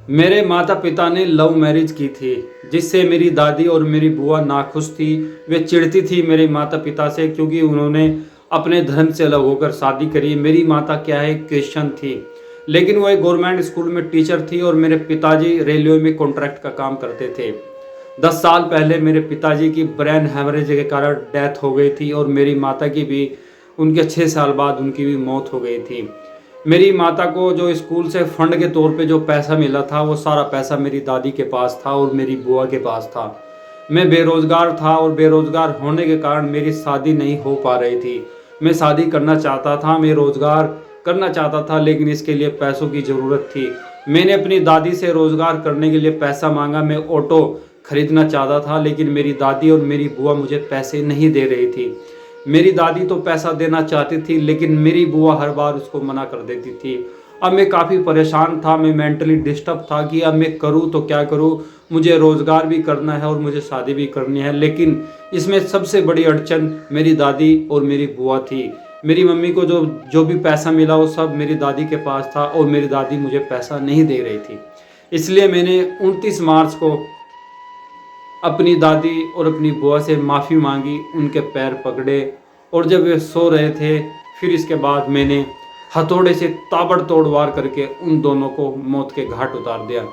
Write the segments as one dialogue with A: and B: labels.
A: मेरे माता पिता ने लव मैरिज की थी, जिससे मेरी दादी और मेरी बुआ नाखुश थी। वे चिढ़ती थी मेरे माता पिता से, क्योंकि उन्होंने अपने धर्म से अलग होकर शादी करी। मेरी माता क्या है, क्रिश्चियन थी, लेकिन वो एक गवर्नमेंट स्कूल में टीचर थी और मेरे पिताजी रेलवे में कॉन्ट्रैक्ट का काम करते थे। 10 साल पहले मेरे पिताजी की ब्रेन हेमरेज के कारण डेथ हो गई थी और मेरी माता की भी उनके 6 साल बाद उनकी भी मौत हो गई थी। मेरी माता को जो स्कूल से फंड के तौर पे जो पैसा मिला था, वो सारा पैसा मेरी दादी के पास था और मेरी बुआ के पास था। मैं बेरोज़गार था और बेरोज़गार होने के कारण मेरी शादी नहीं हो पा रही थी। मैं शादी करना चाहता था, मैं रोज़गार करना चाहता था, लेकिन इसके लिए पैसों की ज़रूरत थी। मैंने अपनी दादी से रोज़गार करने के लिए पैसा मांगा। मैं ऑटो खरीदना चाहता था, लेकिन मेरी दादी और मेरी बुआ मुझे पैसे नहीं दे रही थी। मेरी दादी तो पैसा देना चाहती थी, लेकिन मेरी बुआ हर बार उसको मना कर देती थी। अब मैं काफ़ी परेशान था, मैं मेंटली डिस्टर्ब था कि अब मैं करूँ तो क्या करूँ। मुझे रोज़गार भी करना है और मुझे शादी भी करनी है, लेकिन इसमें सबसे बड़ी अड़चन मेरी दादी और मेरी बुआ थी। मेरी मम्मी को जो जो भी पैसा मिला वो सब मेरी दादी के पास था और मेरी दादी मुझे पैसा नहीं दे रही थी। इसलिए मैंने 29 मार्च को अपनी दादी और अपनी बुआ से माफ़ी मांगी, उनके पैर पकड़े और जब वे सो रहे थे, फिर इसके बाद मैंने हथौड़े से ताबड़तोड़ वार करके उन दोनों को मौत के घाट उतार दिया।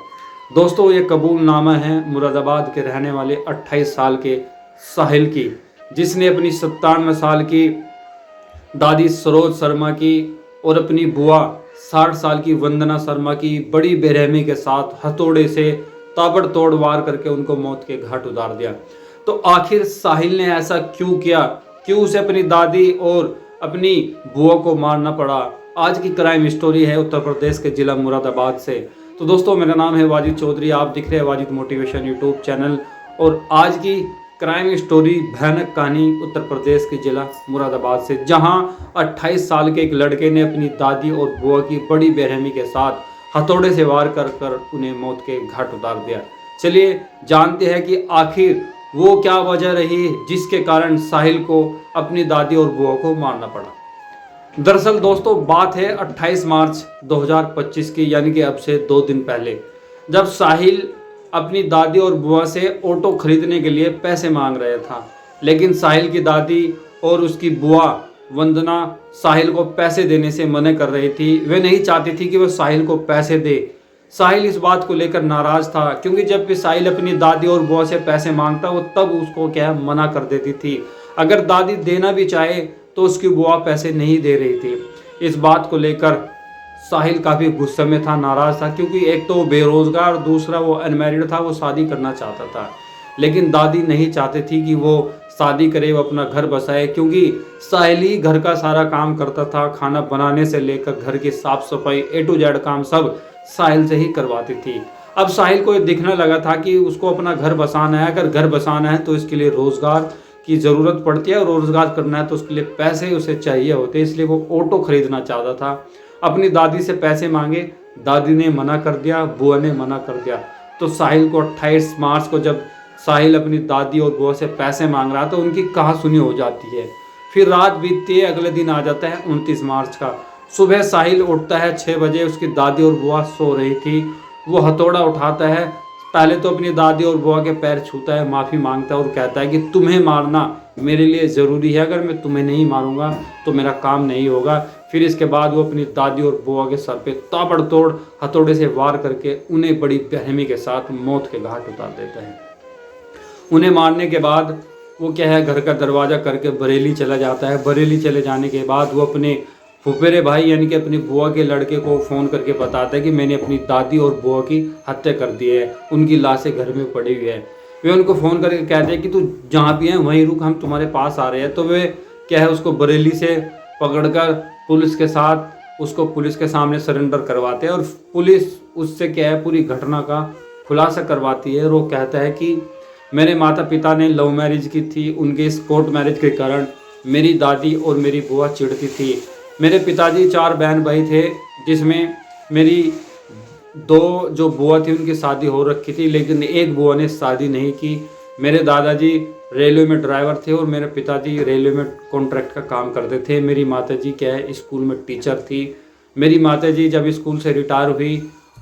A: दोस्तों, ये कबूलनामा है मुरादाबाद के रहने वाले 28 साल के साहिल की, जिसने अपनी 97 साल की दादी सरोज शर्मा की और अपनी बुआ 60 साल की वंदना शर्मा की बड़ी बेरहमी के साथ हथौड़े से ताबड़तोड़ वार करके उनको मौत के घाट उतार दिया। तो आखिर साहिल ने ऐसा क्यों किया, क्यों उसे अपनी दादी और अपनी बुआ को मारना पड़ा? आज की क्राइम स्टोरी है उत्तर प्रदेश के जिला मुरादाबाद से। तो दोस्तों, मेरा नाम है वाजिद चौधरी, आप दिख रहे हैं वाजिद मोटिवेशन यूट्यूब चैनल। और आज की क्राइम स्टोरी भयानक कहानी उत्तर प्रदेश के जिला मुरादाबाद से, जहां 28 साल के एक लड़के ने अपनी दादी और बुआ की बड़ी बेरहमी के साथ हथौड़े से वार कर कर उन्हें मौत के घाट उतार दिया। चलिए जानते हैं कि आखिर वो क्या वजह रही जिसके कारण साहिल को अपनी दादी और बुआ को मारना पड़ा। दरअसल दोस्तों, बात है 28 मार्च 2025 की, यानी कि अब से 2 दिन पहले, जब साहिल अपनी दादी और बुआ से ऑटो खरीदने के लिए पैसे मांग रहा था। लेकिन साहिल की दादी और उसकी बुआ वंदना साहिल को पैसे देने से मना कर रही थी। वे नहीं चाहती थी कि वह साहिल को पैसे दे। साहिल इस बात को लेकर नाराज था, क्योंकि जब भी साहिल अपनी दादी और बुआ से पैसे मांगता, वो तब उसको क्या मना कर देती थी। अगर दादी देना भी चाहे तो उसकी बुआ पैसे नहीं दे रही थी। इस बात को लेकर साहिल काफ़ी गुस्से में था, नाराज था, क्योंकि एक तो वो बेरोजगार, दूसरा वो अनमैरिड था, वो शादी करना चाहता था। लेकिन दादी नहीं चाहती थी कि वो शादी करे, वो अपना घर बसाए, क्योंकि साहिल ही घर का सारा काम करता था। खाना बनाने से लेकर घर की साफ सफाई A to Z काम सब साहिल से ही करवाती थी। अब साहिल को ये दिखने लगा था कि उसको अपना घर बसाना है। अगर घर बसाना है तो इसके लिए रोज़गार की ज़रूरत पड़ती है, और रोज़गार करना है तो उसके लिए पैसे उसे चाहिए होते, इसलिए वो ऑटो खरीदना चाहता था। अपनी दादी से पैसे मांगे, दादी ने मना कर दिया, बुआ ने मना कर दिया। तो साहिल को 28 मार्च को जब साहिल अपनी दादी और बुआ से पैसे मांग रहा, तो उनकी कहासुनी हो जाती है। फिर रात बीतती है, अगले दिन आ जाता है 29 मार्च का। सुबह साहिल उठता है 6 बजे, उसकी दादी और बुआ सो रही थी। वो हथौड़ा उठाता है, पहले तो अपनी दादी और बुआ के पैर छूता है, माफ़ी मांगता है और कहता है कि तुम्हें मारना मेरे लिए ज़रूरी है, अगर मैं तुम्हें नहीं मारूंगा तो मेरा काम नहीं होगा। फिर इसके बाद वो अपनी दादी और बुआ के सर पे ताबड़तोड़ हथौड़े से वार करके उन्हें बड़ी बेरहमी के साथ मौत के घाट उतार देता है। उन्हें मारने के बाद वो क्या है, घर का दरवाज़ा करके बरेली चला जाता है। बरेली चले जाने के बाद वो अपने फुफेरे भाई यानी कि अपनी बुआ के लड़के को फ़ोन करके बताता है कि मैंने अपनी दादी और बुआ की हत्या कर दी है, उनकी लाशें घर में पड़ी हुई है। वे उनको फ़ोन करके कहते हैं कि तू जहाँ भी है वहीं रुक, हम तुम्हारे पास आ रहे हैं। तो वे क्या है, उसको बरेली से पकड़कर पुलिस के साथ उसको पुलिस के सामने सरेंडर करवाते हैं, और पुलिस उससे क्या है, पूरी घटना का खुलासा करवाती है। और वो कहता है कि मेरे माता पिता ने लव मैरिज की थी, उनके इस कोर्ट मैरिज के कारण मेरी दादी और मेरी बुआ चिढ़ती थी। मेरे पिताजी 4 बहन भाई थे, जिसमें मेरी 2 जो बुआ थी उनकी शादी हो रखी थी, लेकिन एक बुआ ने शादी नहीं की। मेरे दादाजी रेलवे में ड्राइवर थे और मेरे पिताजी रेलवे में कॉन्ट्रैक्ट का काम करते थे। मेरी माताजी क्या है, स्कूल में टीचर थी। मेरी माताजी जब स्कूल से रिटायर हुई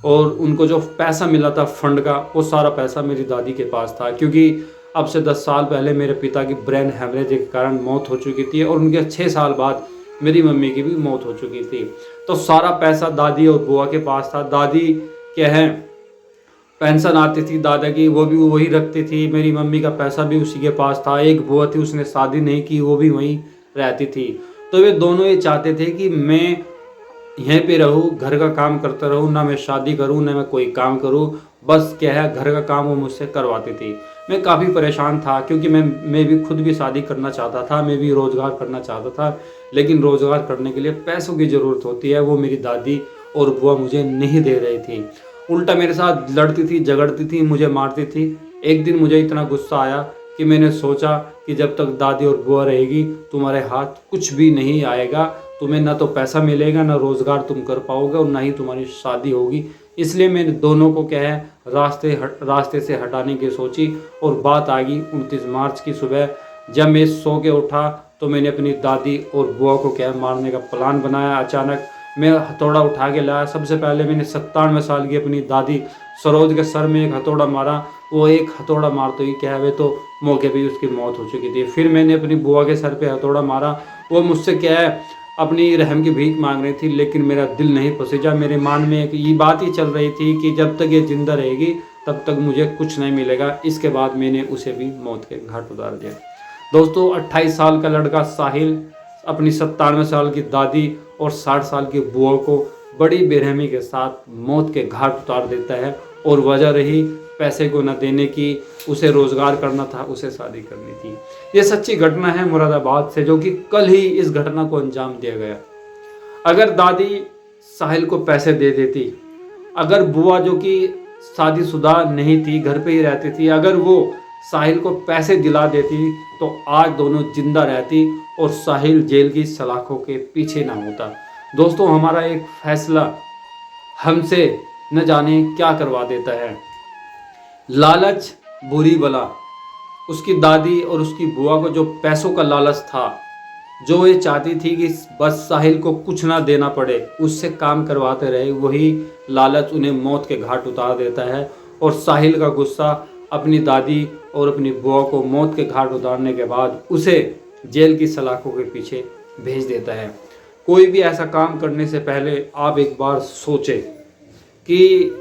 A: और उनको जो पैसा मिला था फंड का, वो सारा पैसा मेरी दादी के पास था, क्योंकि अब से 10 साल पहले मेरे पिता की ब्रेन हेमरेज के कारण मौत हो चुकी थी और उनके 6 साल बाद मेरी मम्मी की भी मौत हो चुकी थी। तो सारा पैसा दादी और बुआ के पास था। दादी क्या है, पेंशन आती थी दादा की, वो भी वही रखती थी। मेरी मम्मी का पैसा भी उसी के पास था। एक बुआ थी, उसने शादी नहीं की, वो भी वहीं रहती थी। तो वे दोनों ये चाहते थे कि मैं यहीं पे रहूँ, घर का काम करता रहूँ, ना मैं शादी करूँ ना मैं कोई काम करूँ, बस क्या है घर का काम वो मुझसे करवाती थी। मैं काफ़ी परेशान था, क्योंकि मैं भी खुद भी शादी करना चाहता था, मैं भी रोज़गार करना चाहता था, लेकिन रोज़गार करने के लिए पैसों की ज़रूरत होती है, वो मेरी दादी और बुआ मुझे नहीं दे रही थी। उल्टा मेरे साथ लड़ती थी, झगड़ती थी, मुझे मारती थी। एक दिन मुझे इतना गुस्सा आया कि मैंने सोचा कि जब तक दादी और बुआ रहेगी तुम्हारे हाथ कुछ भी नहीं आएगा, तुम्हें ना तो पैसा मिलेगा, ना रोज़गार तुम कर पाओगे और ना ही तुम्हारी शादी होगी। इसलिए मैंने दोनों को क्या है रास्ते से हटाने की सोची। और बात आ गई 29 मार्च की सुबह, जब मैं सो के उठा तो मैंने अपनी दादी और बुआ को क्या है मारने का प्लान बनाया। अचानक मैं हथौड़ा उठा के लाया। सबसे पहले मैंने 97 साल की अपनी दादी सरोज के सर में एक हथौड़ा मारा। वो एक हथौड़ा मारते ही क्या है वे तो मौके पे ही उसकी मौत हो चुकी थी। फिर मैंने अपनी बुआ के सर पे हथौड़ा मारा। वो मुझसे क्या है अपनी रहम की भीख मांग रही थी, लेकिन मेरा दिल नहीं पसीजा। मेरे मन में एक ये बात ही चल रही थी कि जब तक ये जिंदा रहेगी तब तक मुझे कुछ नहीं मिलेगा। इसके बाद मैंने उसे भी मौत के घाट उतार दिया। दोस्तों 28 साल का लड़का साहिल अपनी 97 साल की दादी और 60 साल की बुआ को बड़ी बेरहमी के साथ मौत के घाट उतार देता है। और वजह रही पैसे को न देने की, उसे रोजगार करना था, उसे शादी करनी थी। ये सच्ची घटना है मुरादाबाद से, जो कि कल ही इस घटना को अंजाम दिया गया। अगर दादी साहिल को पैसे दे देती, अगर बुआ जो कि शादीशुदा नहीं थी, घर पे ही रहती थी, अगर वो साहिल को पैसे दिला देती तो आज दोनों जिंदा रहती और साहिल जेल की सलाखों के पीछे ना होता। दोस्तों हमारा एक फैसला हमसे न जाने क्या करवा देता है। लालच बुरी बला। उसकी दादी और उसकी बुआ को जो पैसों का लालच था, जो ये चाहती थी कि बस साहिल को कुछ ना देना पड़े, उससे काम करवाते रहे, वही लालच उन्हें मौत के घाट उतार देता है। और साहिल का गुस्सा अपनी दादी और अपनी बुआ को मौत के घाट उतारने के बाद उसे जेल की सलाखों के पीछे भेज देता है। कोई भी ऐसा काम करने से पहले आप एक बार सोचें कि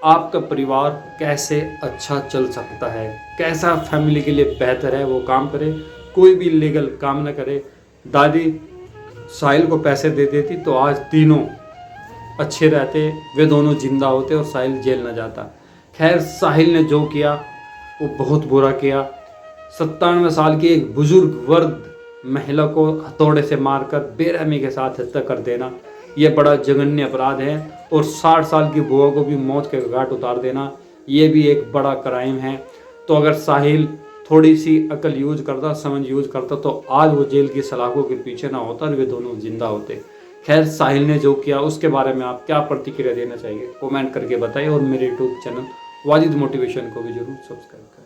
A: आपका परिवार कैसे अच्छा चल सकता है, कैसा फैमिली के लिए बेहतर है, वो काम करें। कोई भी लीगल काम ना करे। दादी साहिल को पैसे दे देती तो आज तीनों अच्छे रहते, वे दोनों जिंदा होते और साहिल जेल न जाता। खैर साहिल ने जो किया वो बहुत बुरा किया। 97 साल की एक बुजुर्ग वर्ग महिला को हथौड़े से मारकर बेरहमी के साथ हत्या कर देना, ये बड़ा जघन्य अपराध है। और 60 साल की बुआ को भी मौत के घाट उतार देना, ये भी एक बड़ा क्राइम है। तो अगर साहिल थोड़ी सी अकल यूज करता, समझ यूज करता, तो आज वो जेल की सलाखों के पीछे ना होता और वे दोनों जिंदा होते। खैर साहिल ने जो किया उसके बारे में आप क्या प्रतिक्रिया देना चाहिए कमेंट करके बताइए। और मेरे यूट्यूब चैनल वाजिद मोटिवेशन को भी जरूर सब्सक्राइब करें।